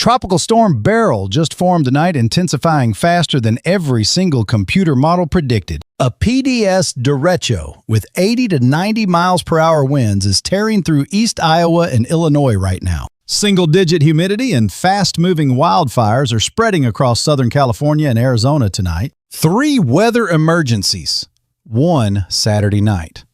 Tropical Storm Beryl just formed tonight, intensifying faster than every single computer model predicted. A PDS Derecho with 80 to 90 miles per hour winds is tearing through East Iowa and Illinois right now. Single-digit humidity and fast-moving wildfires are spreading across Southern California and Arizona tonight. 3 weather emergencies, 1 Saturday night.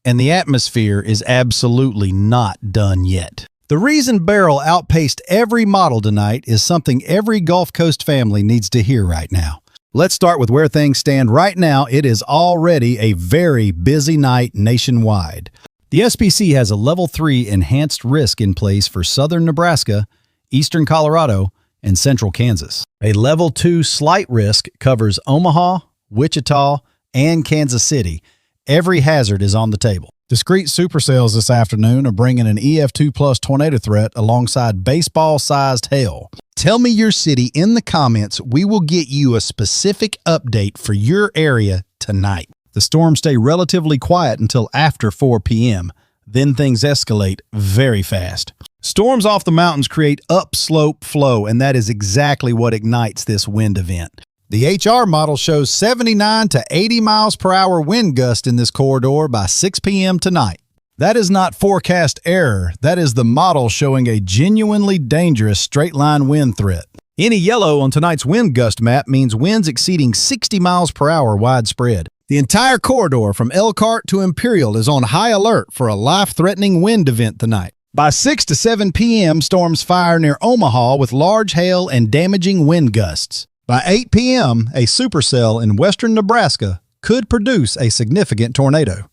And the atmosphere is absolutely not done yet. The reason Beryl outpaced every model tonight is something every Gulf Coast family needs to hear right now. Let's start with where things stand right now. It is already a very busy night nationwide. The SPC has a Level 3 enhanced risk in place for southern Nebraska, eastern Colorado, and central Kansas. A Level 2 slight risk covers Omaha, Wichita, and Kansas City. Every hazard is on the table. Discrete supercells this afternoon are bringing an EF2 plus tornado threat alongside baseball-sized hail. Tell me your city in the comments. We will get you a specific update for your area tonight. The storms stay relatively quiet until after 4 p.m. Then things escalate very fast. Storms off the mountains create upslope flow, and that is exactly what ignites this wind event. The HR model shows 79 to 80 miles per hour wind gust in this corridor by 6 p.m. tonight. That is not forecast error. That is the model showing a genuinely dangerous straight-line wind threat. Any yellow on tonight's wind gust map means winds exceeding 60 miles per hour widespread. The entire corridor from Elkhart to Imperial is on high alert for a life-threatening wind event tonight. By 6 to 7 p.m., storms fire near Omaha with large hail and damaging wind gusts. By 8 p.m., a supercell in western Nebraska could produce a significant tornado.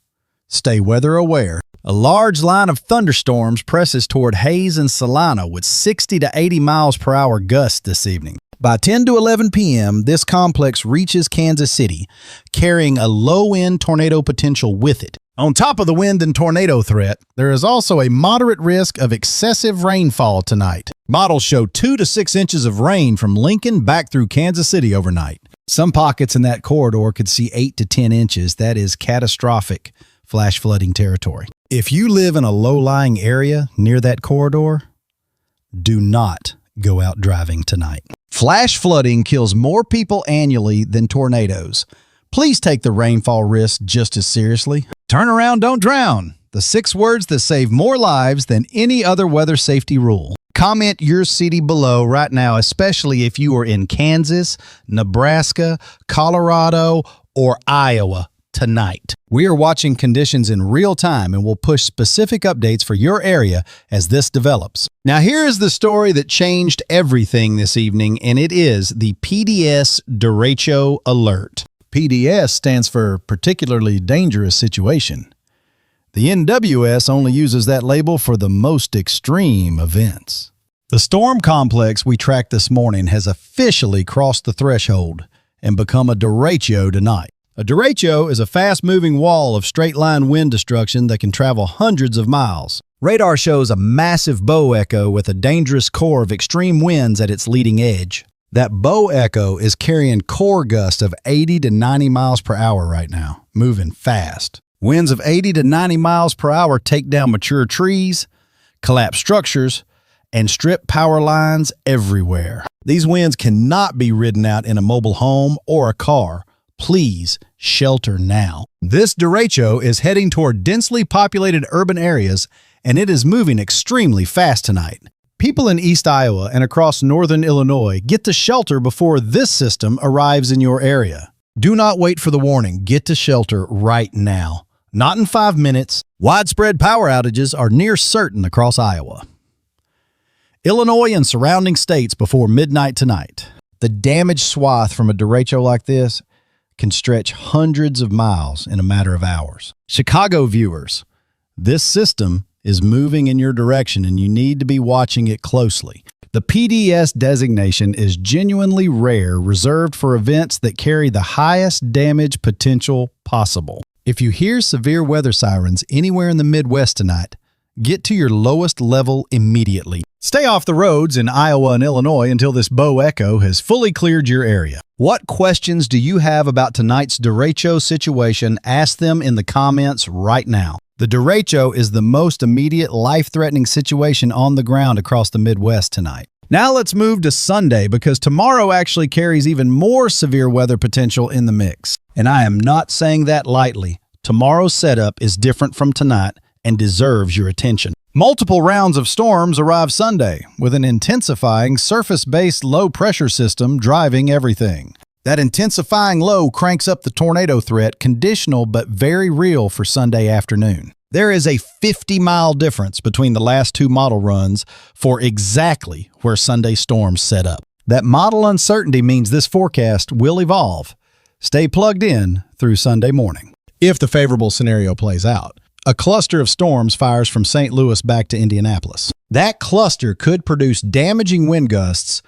Stay weather aware. A large line of thunderstorms presses toward Hays and Salina with 60 to 80 miles per hour gusts this evening. By 10 to 11 p.m., this complex reaches Kansas City, carrying a low-end tornado potential with it. On top of the wind and tornado threat, there is also a moderate risk of excessive rainfall tonight. Models show 2 to 6 inches of rain from Lincoln back through Kansas City overnight. Some pockets in that corridor could see 8 to 10 inches. That is catastrophic flash flooding territory. If you live in a low-lying area near that corridor, do not go out driving tonight. Flash flooding kills more people annually than tornadoes. Please take the rainfall risk just as seriously. Turn around, don't drown. The 6 words that save more lives than any other weather safety rule. Comment your city below right now, especially if you are in Kansas, Nebraska, Colorado, or Iowa tonight. We are watching conditions in real time and will push specific updates for your area as this develops. Now here is the story that changed everything this evening, and it is the PDS Derecho Alert. PDS stands for Particularly Dangerous Situation. The NWS only uses that label for the most extreme events. The storm complex we tracked this morning has officially crossed the threshold and become a derecho tonight. A derecho is a fast-moving wall of straight-line wind destruction that can travel hundreds of miles. Radar shows a massive bow echo with a dangerous core of extreme winds at its leading edge. That bow echo is carrying core gusts of 80 to 90 miles per hour right now, moving fast. Winds of 80 to 90 miles per hour take down mature trees, collapse structures, and strip power lines everywhere. These winds cannot be ridden out in a mobile home or a car. Please shelter now. This derecho is heading toward densely populated urban areas, and it is moving extremely fast tonight. People in East Iowa and across northern Illinois get to shelter before this system arrives in your area. Do not wait for the warning. Get to shelter right now. Not in 5 minutes. Widespread power outages are near certain across Iowa. Illinois and surrounding states before midnight tonight. The damage swath from a derecho like this can stretch hundreds of miles in a matter of hours. Chicago viewers, this system is moving in your direction and you need to be watching it closely. The PDS designation is genuinely rare, reserved for events that carry the highest damage potential possible. If you hear severe weather sirens anywhere in the Midwest tonight, get to your lowest level immediately. Stay off the roads in Iowa and Illinois until this bow echo has fully cleared your area. What questions do you have about tonight's derecho situation? Ask them in the comments right now. The derecho is the most immediate life-threatening situation on the ground across the Midwest tonight. Now let's move to Sunday, because tomorrow actually carries even more severe weather potential in the mix. And I am not saying that lightly. Tomorrow's setup is different from tonight and deserves your attention. Multiple rounds of storms arrive Sunday, with an intensifying surface-based low-pressure system driving everything. That intensifying low cranks up the tornado threat, conditional but very real for Sunday afternoon. There is a 50-mile difference between the last two model runs for exactly where Sunday storms set up. That model uncertainty means this forecast will evolve. Stay plugged in through Sunday morning. If the favorable scenario plays out, a cluster of storms fires from St. Louis back to Indianapolis. That cluster could produce damaging wind gusts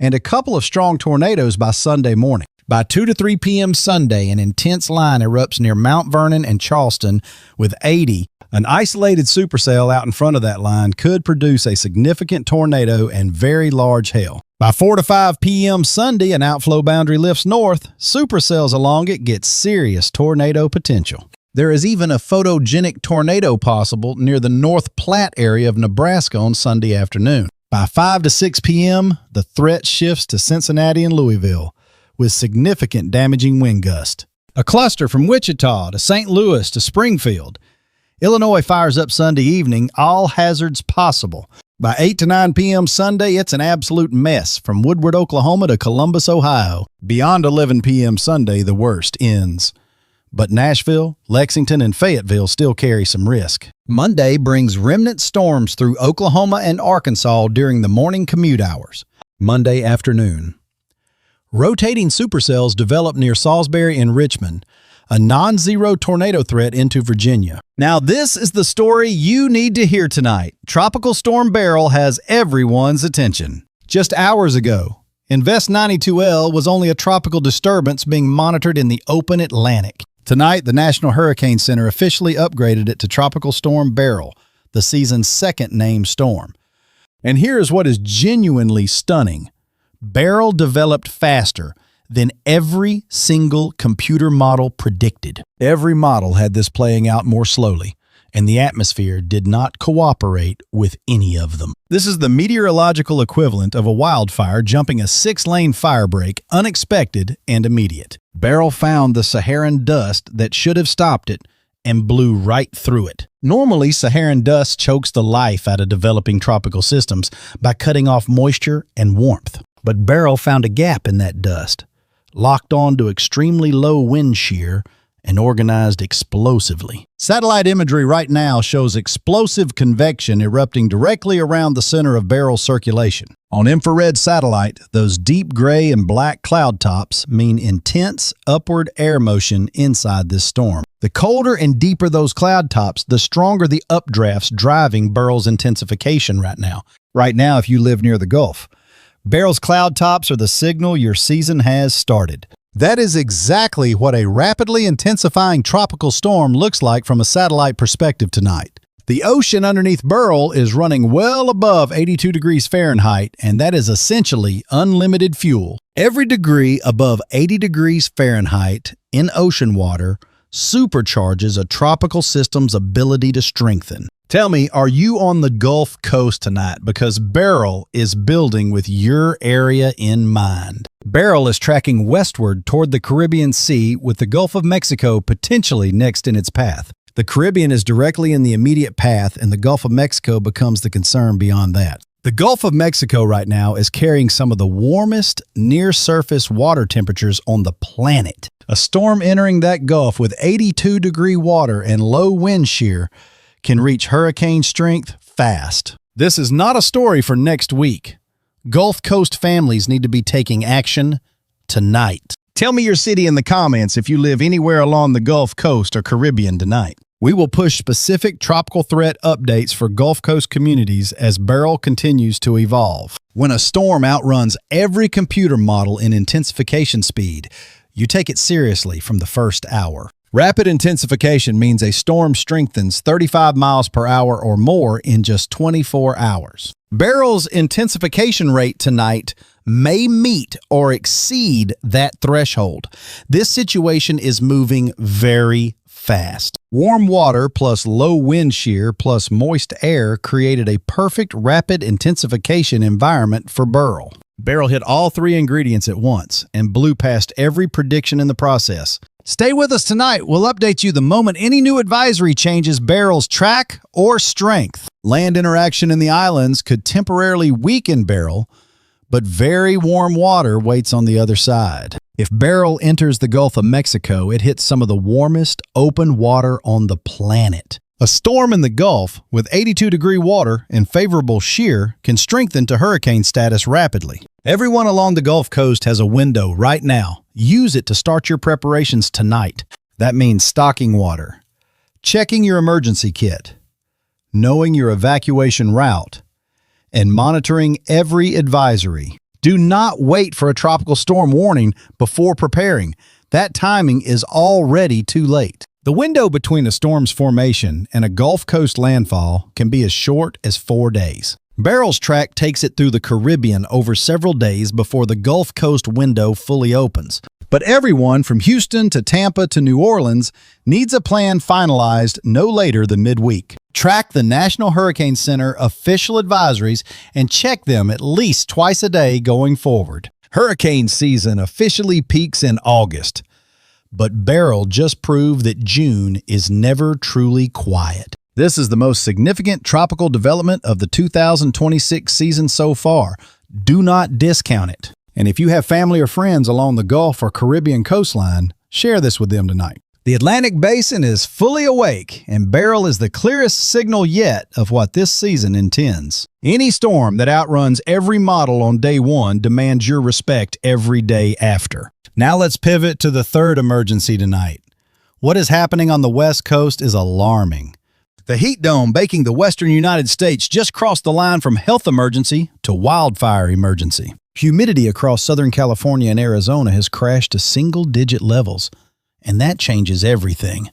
and a couple of strong tornadoes by Sunday morning. By 2 to 3 p.m. Sunday, an intense line erupts near Mount Vernon and Charleston with 80. An isolated supercell out in front of that line could produce a significant tornado and very large hail. By 4 to 5 p.m. Sunday, an outflow boundary lifts north. Supercells along it get serious tornado potential. There is even a photogenic tornado possible near the North Platte area of Nebraska on Sunday afternoon. By 5 to 6 p.m., the threat shifts to Cincinnati and Louisville, with significant damaging wind gust. A cluster from Wichita to St. Louis to Springfield. Illinois fires up Sunday evening, all hazards possible. By 8 to 9 p.m. Sunday, it's an absolute mess from Woodward, Oklahoma to Columbus, Ohio. Beyond 11 p.m. Sunday, the worst ends. But Nashville, Lexington, and Fayetteville still carry some risk. Monday brings remnant storms through Oklahoma and Arkansas during the morning commute hours. Monday afternoon. Rotating supercells develop near Salisbury and Richmond, a non-zero tornado threat into Virginia. Now this is the story you need to hear tonight. Tropical Storm Beryl has everyone's attention. Just hours ago, Invest 92L was only a tropical disturbance being monitored in the open Atlantic. Tonight, the National Hurricane Center officially upgraded it to Tropical Storm Beryl, the season's second named storm. And here is what is genuinely stunning. Beryl developed faster than every single computer model predicted. Every model had this playing out more slowly, and the atmosphere did not cooperate with any of them. This is the meteorological equivalent of a wildfire jumping a 6-lane fire break, unexpected and immediate. Beryl found the Saharan dust that should have stopped it and blew right through it. Normally, Saharan dust chokes the life out of developing tropical systems by cutting off moisture and warmth. But Beryl found a gap in that dust, locked on to extremely low wind shear, and organized explosively. Satellite imagery right now shows explosive convection erupting directly around the center of Beryl's circulation. On infrared satellite, those deep gray and black cloud tops mean intense upward air motion inside this storm. The colder and deeper those cloud tops, the stronger the updrafts driving Beryl's intensification right now. Right now, if you live near the Gulf, Beryl's cloud tops are the signal your season has started. That is exactly what a rapidly intensifying tropical storm looks like from a satellite perspective tonight. The ocean underneath Beryl is running well above 82 degrees Fahrenheit, and that is essentially unlimited fuel. Every degree above 80 degrees Fahrenheit in ocean water supercharges a tropical system's ability to strengthen. Tell me, are you on the Gulf Coast tonight? Because Beryl is building with your area in mind. Beryl is tracking westward toward the Caribbean Sea, with the Gulf of Mexico potentially next in its path. The Caribbean is directly in the immediate path, and the Gulf of Mexico becomes the concern beyond that. The Gulf of Mexico right now is carrying some of the warmest near-surface water temperatures on the planet. A storm entering that Gulf with 82-degree water and low wind shear can reach hurricane strength fast. This is not a story for next week. Gulf Coast families need to be taking action tonight. Tell me your city in the comments if you live anywhere along the Gulf Coast or Caribbean tonight. We will push specific tropical threat updates for Gulf Coast communities as Beryl continues to evolve. When a storm outruns every computer model in intensification speed, you take it seriously from the first hour. Rapid intensification means a storm strengthens 35 miles per hour or more in just 24 hours. Beryl's intensification rate tonight may meet or exceed that threshold. This situation is moving very fast. fast. Warm water plus low wind shear plus moist air created a perfect rapid intensification environment for Beryl. Beryl hit all three ingredients at once and blew past every prediction in the process. Stay with us tonight. We'll update you the moment any new advisory changes Beryl's track or strength. Land interaction in the islands could temporarily weaken Beryl, but very warm water waits on the other side. If Beryl enters the Gulf of Mexico, it hits some of the warmest open water on the planet. A storm in the Gulf with 82-degree water and favorable shear can strengthen to hurricane status rapidly. Everyone along the Gulf Coast has a window right now. Use it to start your preparations tonight. That means stocking water, checking your emergency kit, knowing your evacuation route, and monitoring every advisory. Do not wait for a tropical storm warning before preparing. That timing is already too late. The window between a storm's formation and a Gulf Coast landfall can be as short as 4 days. Beryl's track takes it through the Caribbean over several days before the Gulf Coast window fully opens. But everyone from Houston to Tampa to New Orleans needs a plan finalized no later than midweek. Track the National Hurricane Center official advisories and check them at least twice a day going forward. Hurricane season officially peaks in August, but Beryl just proved that June is never truly quiet. This is the most significant tropical development of the 2026 season so far. Do not discount it. And if you have family or friends along the Gulf or Caribbean coastline, share this with them tonight. The Atlantic Basin is fully awake, and Beryl is the clearest signal yet of what this season intends. Any storm that outruns every model on day one demands your respect every day after. Now let's pivot to the third emergency tonight. What is happening on the West Coast is alarming. The heat dome baking the western United States just crossed the line from health emergency to wildfire emergency. Humidity across Southern California and Arizona has crashed to single-digit levels, and that changes everything.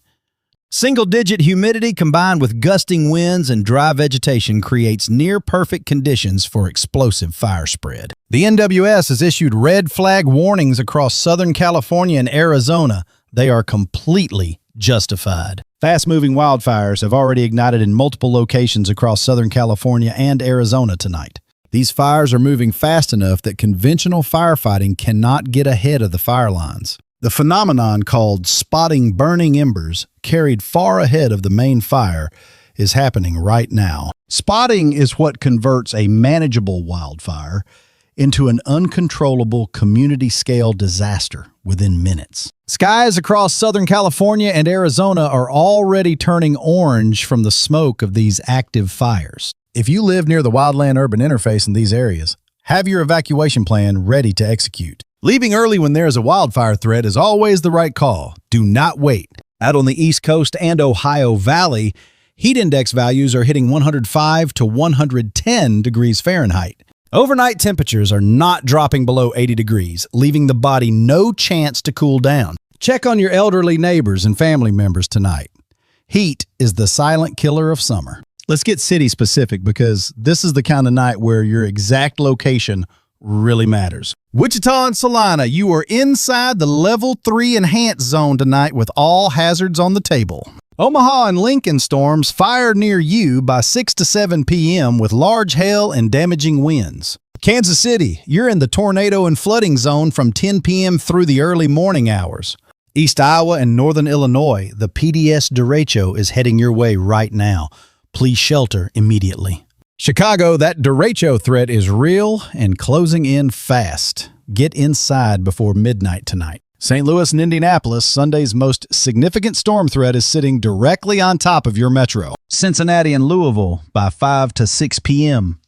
Single-digit humidity combined with gusting winds and dry vegetation creates near-perfect conditions for explosive fire spread. The NWS has issued red flag warnings across Southern California and Arizona. They are completely justified. Fast-moving wildfires have already ignited in multiple locations across Southern California and Arizona tonight. These fires are moving fast enough that conventional firefighting cannot get ahead of the fire lines. The phenomenon called spotting burning embers, carried far ahead of the main fire, is happening right now. Spotting is what converts a manageable wildfire into an uncontrollable community-scale disaster within minutes. Skies across Southern California and Arizona are already turning orange from the smoke of these active fires. If you live near the wildland-urban interface in these areas, have your evacuation plan ready to execute. Leaving early when there is a wildfire threat is always the right call. Do not wait. Out on the East Coast and Ohio Valley, heat index values are hitting 105 to 110 degrees Fahrenheit. Overnight temperatures are not dropping below 80 degrees, leaving the body no chance to cool down. Check on your elderly neighbors and family members tonight. Heat is the silent killer of summer. Let's get city specific because this is the kind of night where your exact location really matters. Wichita and Salina, you are inside the level 3 enhanced zone tonight with all hazards on the table. Omaha and Lincoln storms fire near you by 6 to 7 p.m. with large hail and damaging winds. Kansas City, you're in the tornado and flooding zone from 10 p.m. through the early morning hours. East Iowa and Northern Illinois, the PDS Derecho is heading your way right now. Please shelter immediately. Chicago, that derecho threat is real and closing in fast. Get inside before midnight tonight. St. Louis and Indianapolis, Sunday's most significant storm threat is sitting directly on top of your metro. Cincinnati and Louisville by 5 to 6 p.m.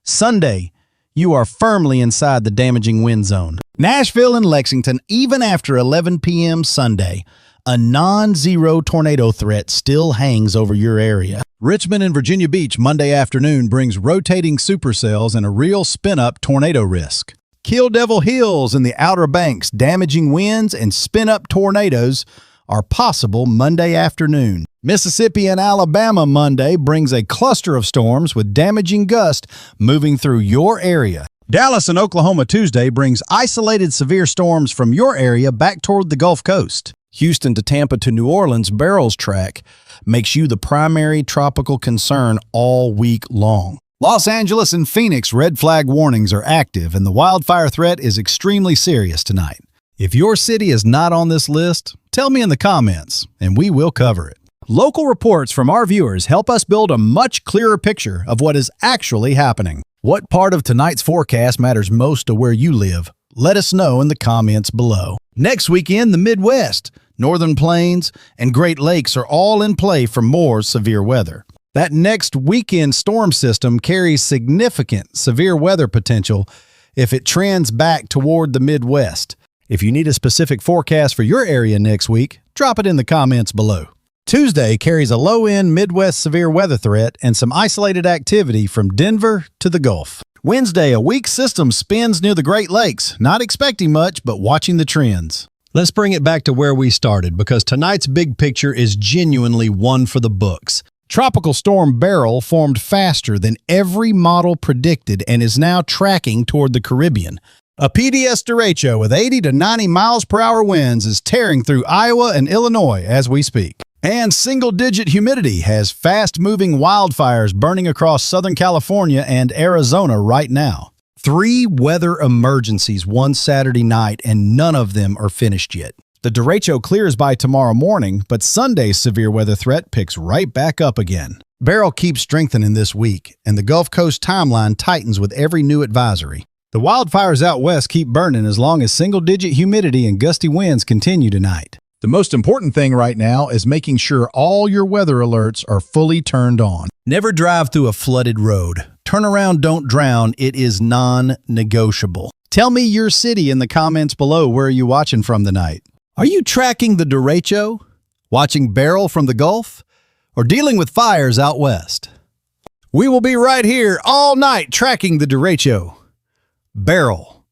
Sunday, you are firmly inside the damaging wind zone. Nashville and Lexington, even after 11 p.m. Sunday, a non-zero tornado threat still hangs over your area. Richmond and Virginia Beach Monday afternoon brings rotating supercells and a real spin-up tornado risk. Kill Devil Hills and the Outer Banks, damaging winds and spin-up tornadoes are possible Monday afternoon. Mississippi and Alabama Monday brings a cluster of storms with damaging gusts moving through your area. Dallas and Oklahoma Tuesday brings isolated severe storms from your area back toward the Gulf Coast. Houston to Tampa to New Orleans, Beryl's track makes you the primary tropical concern all week long. Los Angeles and Phoenix red flag warnings are active, and the wildfire threat is extremely serious tonight. If your city is not on this list, tell me in the comments, and we will cover it. Local reports from our viewers help us build a much clearer picture of what is actually happening. What part of tonight's forecast matters most to where you live? Let us know in the comments below. Next weekend, the Midwest, Northern Plains, and Great Lakes are all in play for more severe weather. That next weekend storm system carries significant severe weather potential if it trends back toward the Midwest. If you need a specific forecast for your area next week, drop it in the comments below. Tuesday carries a low-end Midwest severe weather threat and some isolated activity from Denver to the Gulf. Wednesday, a weak system spins near the Great Lakes, not expecting much, but watching the trends. Let's bring it back to where we started, because tonight's big picture is genuinely one for the books. Tropical Storm Beryl formed faster than every model predicted and is now tracking toward the Caribbean. A PDS Derecho with 80 to 90 miles per hour winds is tearing through Iowa and Illinois as we speak. And single-digit humidity has fast-moving wildfires burning across Southern California and Arizona right now. 3 weather emergencies one Saturday night, and none of them are finished yet. The derecho clears by tomorrow morning, but Sunday's severe weather threat picks right back up again. Beryl keeps strengthening this week, and the Gulf Coast timeline tightens with every new advisory. The wildfires out west keep burning as long as single-digit humidity and gusty winds continue tonight. The most important thing right now is making sure all your weather alerts are fully turned on. Never drive through a flooded road. Turn around, don't drown. It is non-negotiable. Tell me your city in the comments below. Where are you watching from tonight? Are you tracking the derecho, watching Beryl from the Gulf, or dealing with fires out west? We will be right here all night tracking the derecho, Beryl,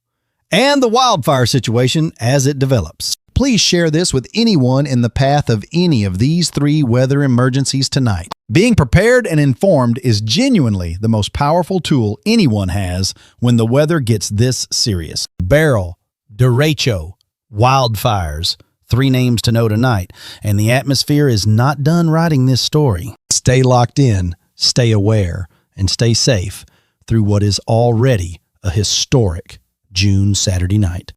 and the wildfire situation as it develops. Please share this with anyone in the path of any of these 3 weather emergencies tonight. Being prepared and informed is genuinely the most powerful tool anyone has when the weather gets this serious. Beryl, derecho, wildfires, 3 names to know tonight, and the atmosphere is not done writing this story. Stay locked in, stay aware, and stay safe through what is already a historic June Saturday night.